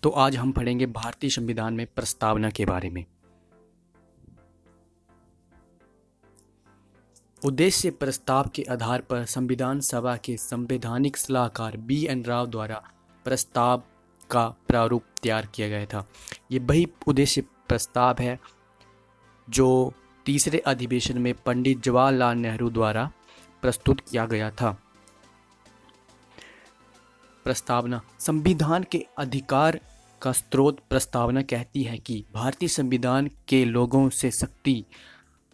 तो आज हम पढ़ेंगे भारतीय संविधान में प्रस्तावना के बारे में। उद्देश्य प्रस्ताव के आधार पर संविधान सभा के संवैधानिक सलाहकार BN राव द्वारा प्रस्ताव का प्रारूप तैयार किया गया था। ये वही उद्देश्य प्रस्ताव है जो तीसरे अधिवेशन में पंडित जवाहरलाल नेहरू द्वारा प्रस्तुत किया गया था। प्रस्तावना संविधान के अधिकार का स्रोत। प्रस्तावना कहती है कि भारतीय संविधान के लोगों से शक्ति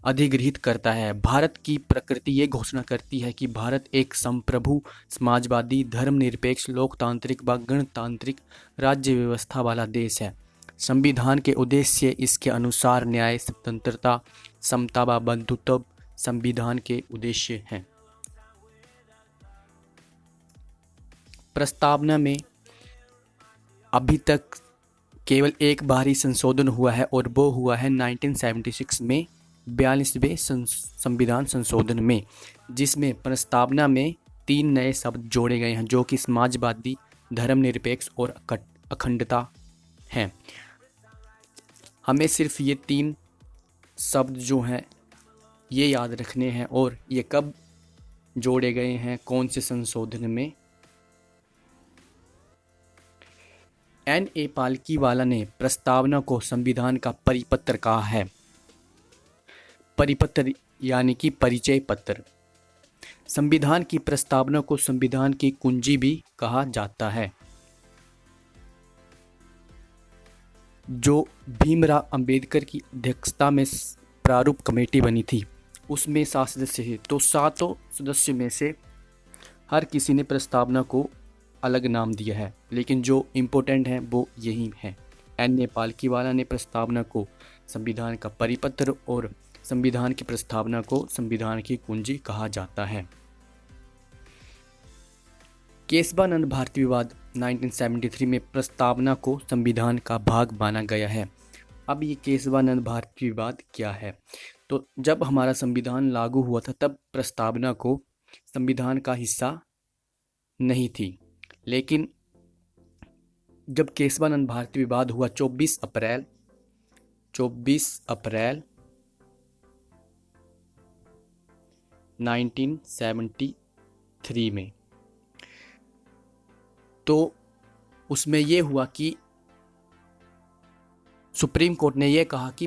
अधिग्रहित करता है। भारत की प्रकृति ये घोषणा करती है कि भारत एक संप्रभु, समाजवादी, धर्मनिरपेक्ष, लोकतांत्रिक व गणतांत्रिक राज्य व्यवस्था वाला देश है। संविधान के उद्देश्य इसके अनुसार न्याय, स्वतंत्रता, समता व बंधुत्व संविधान के उद्देश्य हैं। प्रस्तावना में अभी तक केवल एक बार ही संशोधन हुआ है और वो हुआ है 1976 में 42वें संविधान संशोधन में, जिसमें प्रस्तावना में 3 नए शब्द जोड़े गए हैं जो कि समाजवादी, धर्मनिरपेक्ष और अखंडता हैं। हमें सिर्फ ये 3 शब्द जो हैं ये याद रखने हैं और ये कब जोड़े गए हैं, कौन से संशोधन में। N.A. पालकीवाला ने प्रस्तावना को संविधान का परिपत्र कहा है। परिपत्र यानी कि परिचय पत्र। संविधान की प्रस्तावना को संविधान की कुंजी भी कहा जाता है। जो भीमराव अंबेडकर की अध्यक्षता में प्रारूप कमेटी बनी थी उसमें 7 सदस्य थे, तो 7 सदस्यों में से हर किसी ने प्रस्तावना को अलग नाम दिया है, लेकिन जो इम्पोर्टेंट है वो यही है। N.A. पालकीवाला ने प्रस्तावना को संविधान का परिपत्र और संविधान की प्रस्तावना को संविधान की कुंजी कहा जाता है। केशवानंद भारती विवाद 1973 में प्रस्तावना को संविधान का भाग माना गया है। अब ये केशवानंद भारती विवाद क्या है? तो जब हमारा संविधान लागू हुआ था तब प्रस्तावना को संविधान का हिस्सा नहीं थी, लेकिन जब केशवानंद भारती विवाद हुआ 24 अप्रैल 1973 में, तो उसमें यह हुआ कि सुप्रीम कोर्ट ने यह कहा कि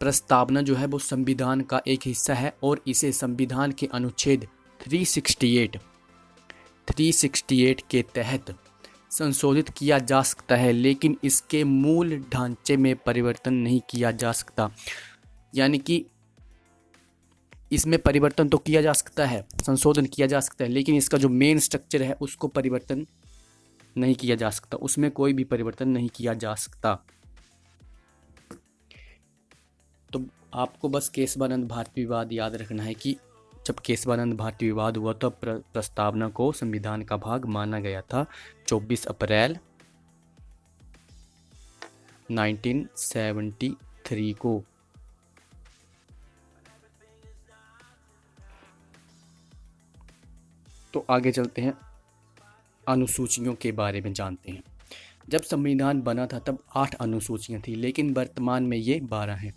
प्रस्तावना जो है वो संविधान का एक हिस्सा है और इसे संविधान के अनुच्छेद 368 के तहत संशोधित किया जा सकता है, लेकिन इसके मूल ढांचे में परिवर्तन नहीं किया जा सकता। यानी कि इसमें परिवर्तन तो किया जा सकता है, संशोधन किया जा सकता है, लेकिन इसका जो मेन स्ट्रक्चर है उसको परिवर्तन नहीं किया जा सकता, उसमें कोई भी परिवर्तन नहीं किया जा सकता। तो आपको बस केशवानंद भारती विवाद याद रखना है कि जब केशवानंद भारती विवाद हुआ तब प्रस्तावना को संविधान का भाग माना गया था 24 अप्रैल 1973 को। तो आगे चलते हैं, अनुसूचियों के बारे में जानते हैं। जब संविधान बना था तब 8 अनुसूचियां थी, लेकिन वर्तमान में ये 12 हैं।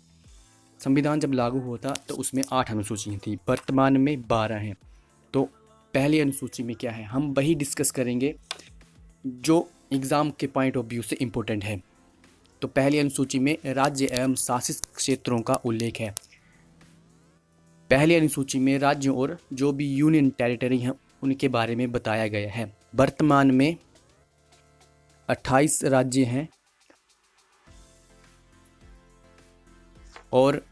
संविधान जब लागू हुआ था तो उसमें 8 अनुसूचियां थी, वर्तमान में 12 हैं। तो पहली अनुसूची में क्या है हम वही डिस्कस करेंगे जो एग्ज़ाम के पॉइंट ऑफ व्यू से इम्पोर्टेंट है। तो पहली अनुसूची में राज्य एवं शासित क्षेत्रों का उल्लेख है। पहली अनुसूची में राज्यों और जो भी यूनियन टेरिटरी हैं उनके बारे में बताया गया है। वर्तमान में 28 राज्य हैं और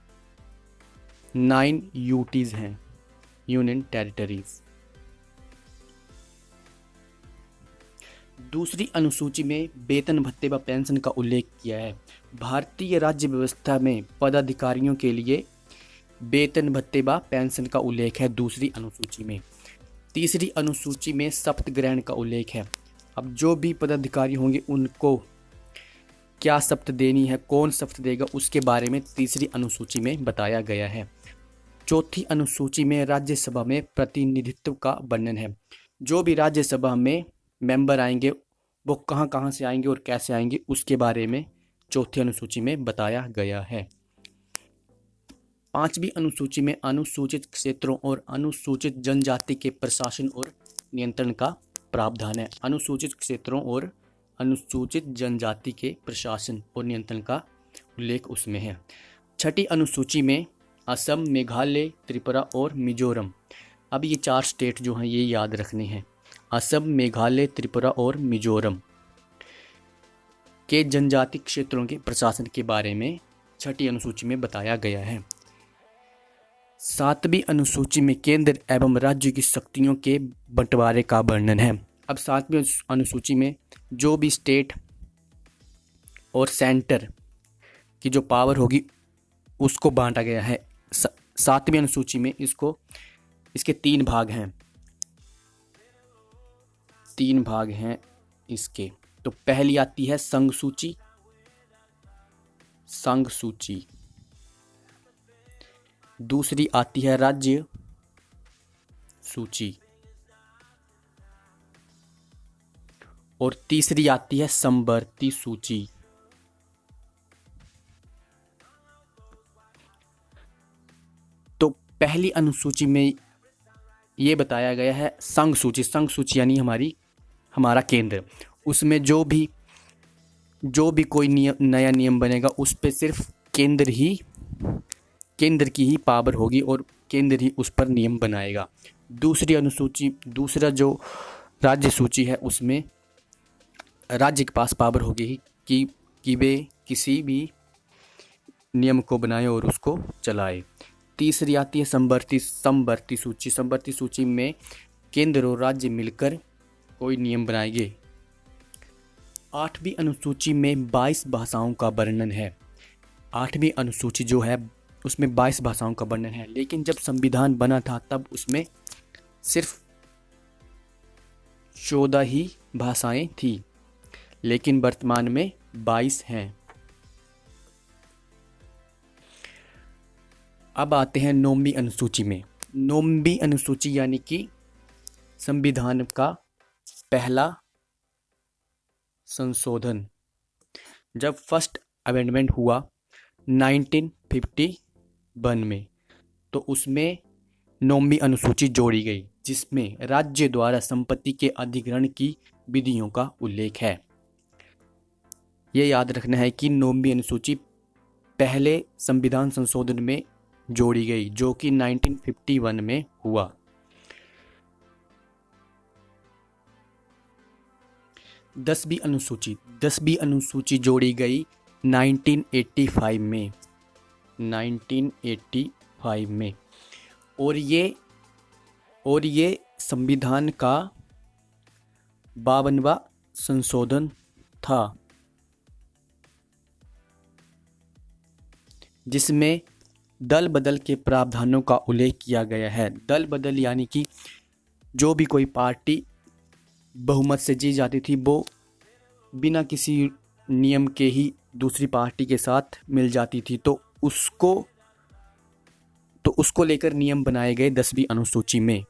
9 यूटीज हैं, यूनियन टेरिटरीज। दूसरी अनुसूची में वेतन भत्ते व पेंशन का उल्लेख किया है। भारतीय राज्य व्यवस्था में पदाधिकारियों के लिए वेतन भत्ते व पेंशन का उल्लेख है दूसरी अनुसूची में। तीसरी अनुसूची में शपथ ग्रहण का उल्लेख है। अब जो भी पदाधिकारी होंगे उनको क्या शपथ देनी है, कौन शपथ देगा, उसके बारे में तीसरी अनुसूची में बताया गया है। चौथी अनुसूची में राज्यसभा में प्रतिनिधित्व का वर्णन है। जो भी राज्यसभा में मेंबर आएंगे वो कहाँ कहाँ से आएंगे और कैसे आएंगे उसके बारे में चौथी अनुसूची में बताया गया है। पांचवी अनुसूची में अनुसूचित क्षेत्रों और अनुसूचित जनजाति के प्रशासन और नियंत्रण का प्रावधान है। अनुसूचित क्षेत्रों और अनुसूचित जनजाति के प्रशासन और नियंत्रण का उल्लेख उसमें है। छठी अनुसूची में असम, मेघालय, त्रिपुरा और मिजोरम। अब ये 4 स्टेट जो हैं ये याद रखने हैं। असम, मेघालय, त्रिपुरा और मिजोरम के जनजाति क्षेत्रों के प्रशासन के बारे में छठी अनुसूची में बताया गया है। 7वीं अनुसूची में केंद्र एवं राज्य की शक्तियों के बंटवारे का वर्णन है। अब 7वीं अनुसूची में जो भी स्टेट और सेंटर की जो पावर होगी उसको बांटा गया है। 7वीं अनुसूची में इसके 3 भाग हैं। 3 भाग हैं इसके। तो पहली आती है संघ सूची। दूसरी आती है राज्य सूची और तीसरी आती है समवर्ती सूची। तो पहली अनुसूची में ये बताया गया है संघ सूची यानी हमारा केंद्र। उसमें जो भी कोई नया नियम बनेगा उस पे सिर्फ केंद्र की ही पावर होगी और केंद्र ही उस पर नियम बनाएगा। दूसरा जो राज्य सूची है उसमें राज्य के पास पावर होगी कि वे किसी भी नियम को बनाए और उसको चलाए। तीसरी आती है समवर्ती सूची में केंद्र और राज्य मिलकर कोई नियम बनाएंगे। 8वीं अनुसूची में 22 भाषाओं का वर्णन है। 8वीं अनुसूची जो है उसमें 22 भाषाओं का वर्णन है, लेकिन जब संविधान बना था तब उसमें सिर्फ 14 ही भाषाएं थी, लेकिन वर्तमान में 22 हैं। अब आते हैं 9वीं अनुसूची में। 9वीं अनुसूची यानी कि संविधान का पहला संशोधन। जब फर्स्ट अमेंडमेंट हुआ 1951 में, तो उसमें 9वीं अनुसूची जोड़ी गई, जिसमें राज्य द्वारा संपत्ति के अधिग्रहण की विधियों का उल्लेख है। ये याद रखना है कि 9वीं अनुसूची पहले संविधान संशोधन में जोड़ी गई, जो कि 1951 में हुआ। 10वीं अनुसूची जोड़ी गई 1985 में और ये संविधान का 52वां संशोधन था, जिसमें दल बदल के प्रावधानों का उल्लेख किया गया है। दल बदल यानी कि जो भी कोई पार्टी बहुमत से जीत जाती थी वो बिना किसी नियम के ही दूसरी पार्टी के साथ मिल जाती थी, तो उसको लेकर नियम बनाए गए 10वीं अनुसूची में।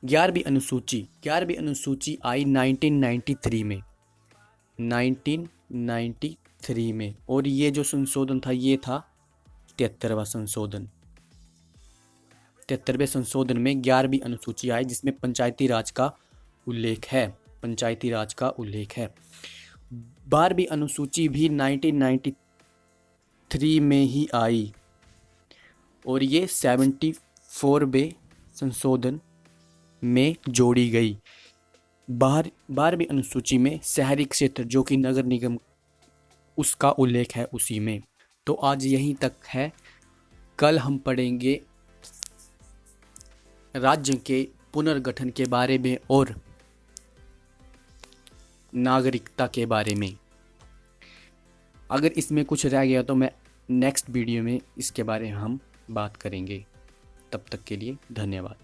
11वीं अनुसूची आई 1993 में और ये जो संशोधन था ये था 73वां संशोधन। 73वें संशोधन में 11वीं अनुसूची आई, जिसमें पंचायती राज का उल्लेख है। 12वीं अनुसूची भी 1993 में ही आई और ये 74वें संशोधन में जोड़ी गई। 12वीं अनुसूची में शहरी क्षेत्र जो कि नगर निगम, उसका उल्लेख है उसी में। तो आज यहीं तक है। कल हम पढ़ेंगे राज्य के पुनर्गठन के बारे में और नागरिकता के बारे में। अगर इसमें कुछ रह गया तो मैं नेक्स्ट वीडियो में इसके बारे में हम बात करेंगे। तब तक के लिए धन्यवाद।